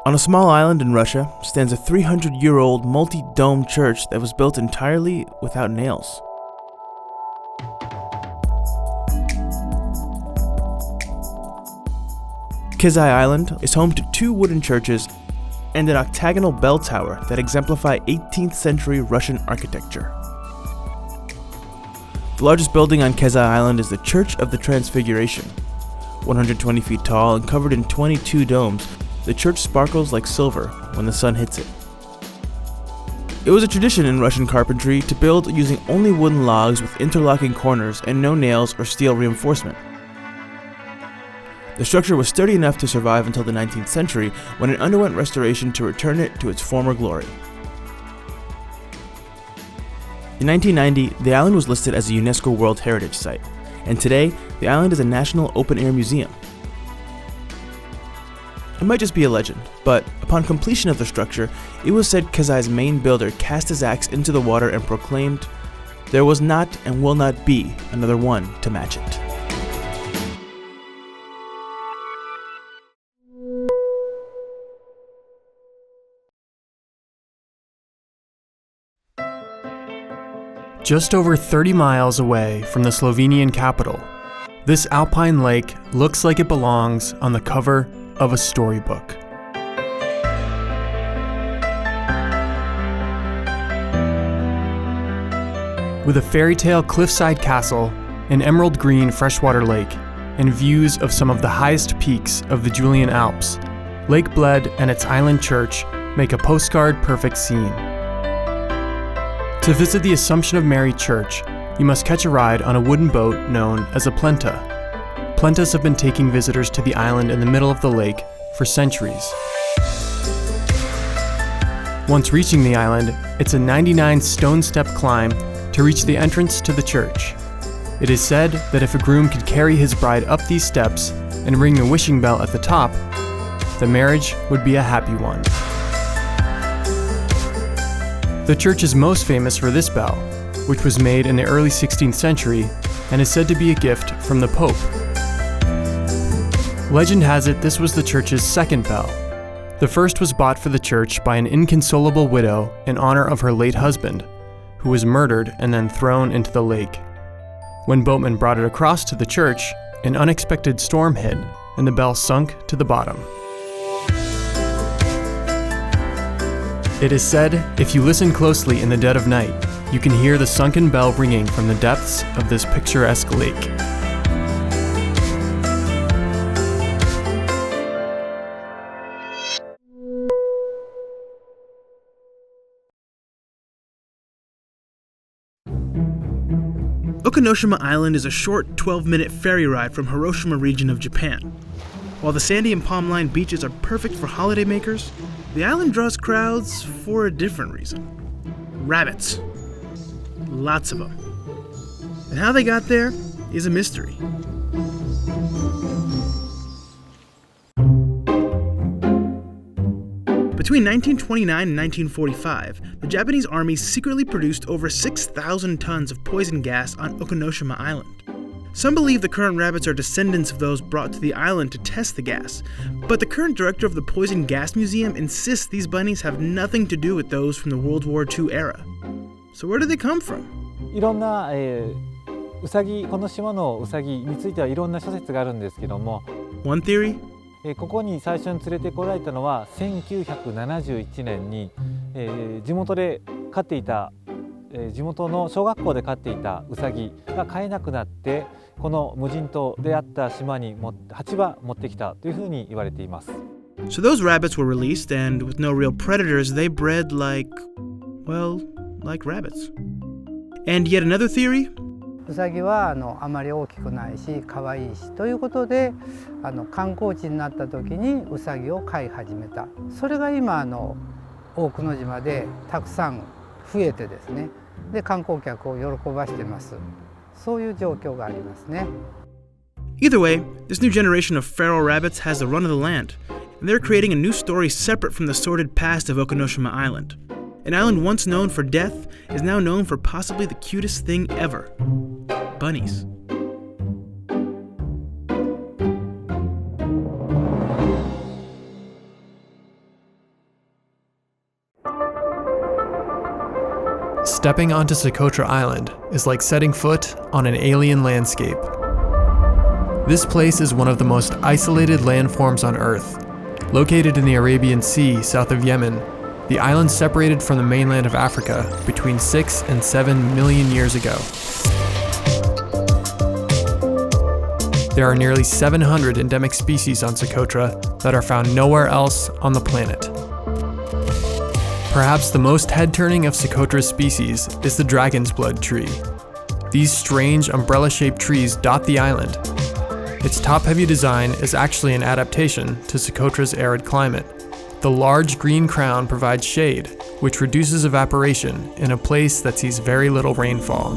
On a small island in Russia stands a 300-year-old multi-dome church that was built entirely without nails. Kizai Island is home to 2 wooden churches and an octagonal bell tower that exemplify 18th century Russian architecture. The largest building on Kizai Island is the Church of the Transfiguration. 120 feet tall and covered in 22 domes, the church sparkles like silver when the sun hits it. It was a tradition in Russian carpentry to build using only wooden logs with interlocking corners and no nails or steel reinforcement. The structure was sturdy enough to survive until the 19th century, when it underwent restoration to return it to its former glory. In 1990, the island was listed as a UNESCO World Heritage Site, and today, the island is a national open-air museum. It might just be a legend, but upon completion of the structure, it was said Kizai's main builder cast his axe into the water and proclaimed, "There was not and will not be another one to match it." Just over 30 miles away from the Slovenian capital, this alpine lake looks like it belongs on the cover of a storybook. With a fairy tale cliffside castle, an emerald green freshwater lake, and views of some of the highest peaks of the Julian Alps, Lake Bled and its island church make a postcard-perfect scene. To visit the Assumption of Mary Church, you must catch a ride on a wooden boat known as a plenta. Plentas have been taking visitors to the island in the middle of the lake for centuries. Once reaching the island, it's a 99 stone-step climb to reach the entrance to the church. It is said that if a groom could carry his bride up these steps and ring the wishing bell at the top, the marriage would be a happy one. The church is most famous for this bell, which was made in the early 16th century and is said to be a gift from the Pope. Legend has it this was the church's second bell. The first was bought for the church by an inconsolable widow in honor of her late husband, who was murdered and then thrown into the lake. When boatmen brought it across to the church, an unexpected storm hit and the bell sunk to the bottom. It is said, if you listen closely in the dead of night, you can hear the sunken bell ringing from the depths of this picturesque lake. Okinoshima Island is a short 12-minute ferry ride from Hiroshima region of Japan. While the sandy and palm-lined beaches are perfect for holidaymakers, the island draws crowds for a different reason. Rabbits. Lots of them. And how they got there is a mystery. Between 1929 and 1945, the Japanese army secretly produced over 6,000 tons of poison gas on Okinoshima Island. Some believe the current rabbits are descendants of those brought to the island to test the gas, but the current director of the Poison Gas Museum insists these bunnies have nothing to do with those from the World War II era. So where do they come from? いろんな、ウサギ、この島のウサギについてはいろんな諸説があるんですけども、 One theory? ここに最初に連れてこられたのは1971年に、地元で飼っていた、地元の小学校で飼っていたウサギが飼えなくなってこの無人島であった島に蜂は持ってきたというふうに言われています。 So those rabbits were released, and with no real predators, they bred like rabbits. And yet another theory? ウサギはあまり大きくないし可愛いしということで観光地になった時にウサギを飼い始めた。それが今大久野島でたくさん増えてですね。で観光客を喜ばしてます。そういう状況がありますね。 Either way, this new generation of feral rabbits has the run of the land, and they're creating a new story separate from the sordid past of Okinoshima Island. An island once known for death is now known for possibly the cutest thing ever: bunnies. Stepping onto Socotra Island is like setting foot on an alien landscape. This place is one of the most isolated landforms on Earth. Located in the Arabian Sea south of Yemen, the island separated from the mainland of Africa between 6 and 7 million years ago. There are nearly 700 endemic species on Socotra that are found nowhere else on the planet. Perhaps the most head-turning of Socotra's species is the dragon's blood tree. These strange umbrella-shaped trees dot the island. Its top-heavy design is actually an adaptation to Socotra's arid climate. The large green crown provides shade, which reduces evaporation in a place that sees very little rainfall.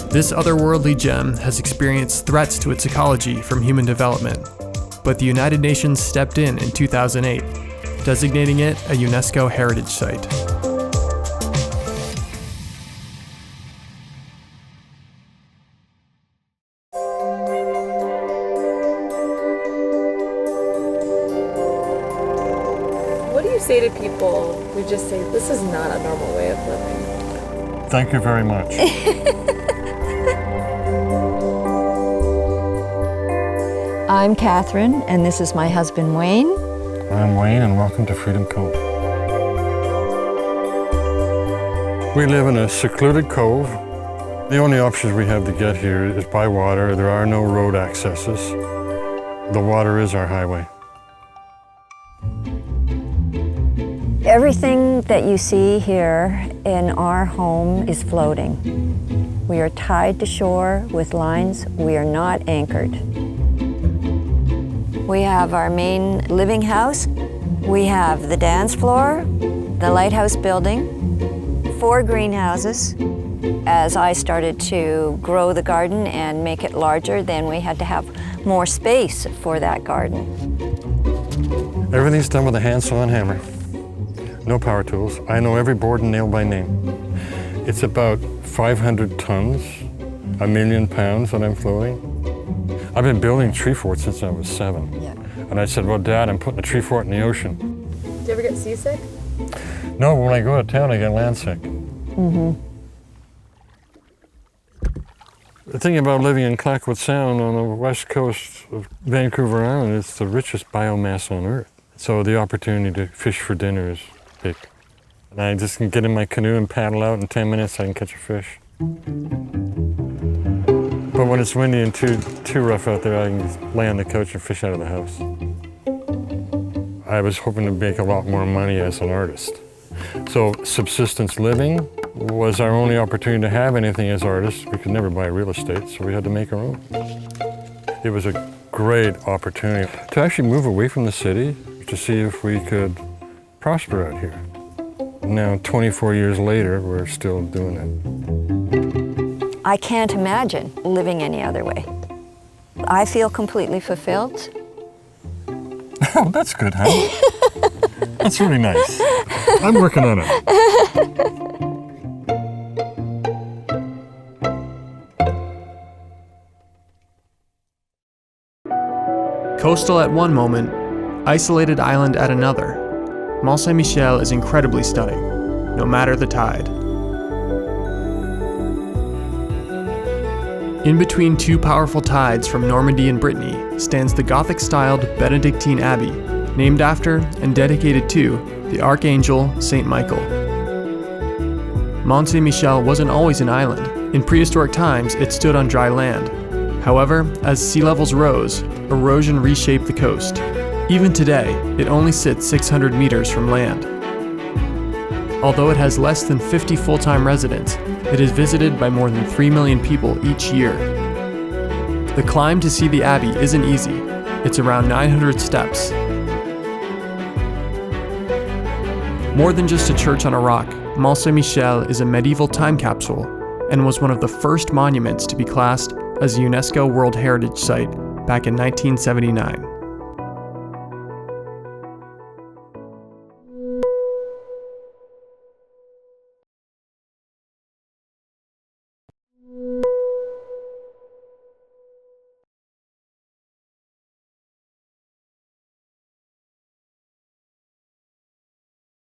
This otherworldly gem has experienced threats to its ecology from human development, but the United Nations stepped in 2008, designating it a UNESCO heritage site. What do you say to people who just say, this is not a normal way of living? Thank you very much. I'm Catherine, and this is my husband Wayne. I'm Wayne, and welcome to Freedom Cove. We live in a secluded cove. The only options we have to get here is by water. There are no road accesses. The water is our highway. Everything that you see here in our home is floating. We are tied to shore with lines. We are not anchored. We have our main living house. We have the dance floor, the lighthouse building, 4 greenhouses. As I started to grow the garden and make it larger, then we had to have more space for that garden. Everything's done with a handsaw and hammer. No power tools. I know every board and nail by name. It's about 500 tons, 1 million pounds that I'm floating. I've been building tree forts since I was 7. Yeah. And I said, well, Dad, I'm putting a tree fort in the ocean. Do you ever get seasick? No, when I go to town, I get land sick. Mm-hmm. The thing about living in Clayoquot Sound on the west coast of Vancouver Island, it's the richest biomass on Earth. So the opportunity to fish for dinner is big. And I just can get in my canoe and paddle out in 10 minutes, I can catch a fish. But when it's windy and too rough out there, I can just lay on the couch and fish out of the house. I was hoping to make a lot more money as an artist. So subsistence living was our only opportunity to have anything as artists. We could never buy real estate, so we had to make our own. It was a great opportunity to actually move away from the city to see if we could prosper out here. Now, 24 years later, we're still doing it. I can't imagine living any other way. I feel completely fulfilled. Oh, that's good, huh? That's really nice. I'm working on it. Coastal at one moment, isolated island at another, Mont Saint-Michel is incredibly stunning, no matter the tide. In between 2 powerful tides from Normandy and Brittany stands the Gothic-styled Benedictine Abbey, named after and dedicated to the Archangel Saint Michael. Mont Saint-Michel wasn't always an island. In prehistoric times, it stood on dry land. However, as sea levels rose, erosion reshaped the coast. Even today, it only sits 600 meters from land. Although it has less than 50 full-time residents, it is visited by more than 3 million people each year. The climb to see the Abbey isn't easy. It's around 900 steps. More than just a church on a rock, Mont Saint-Michel is a medieval time capsule and was one of the first monuments to be classed as a UNESCO World Heritage Site back in 1979.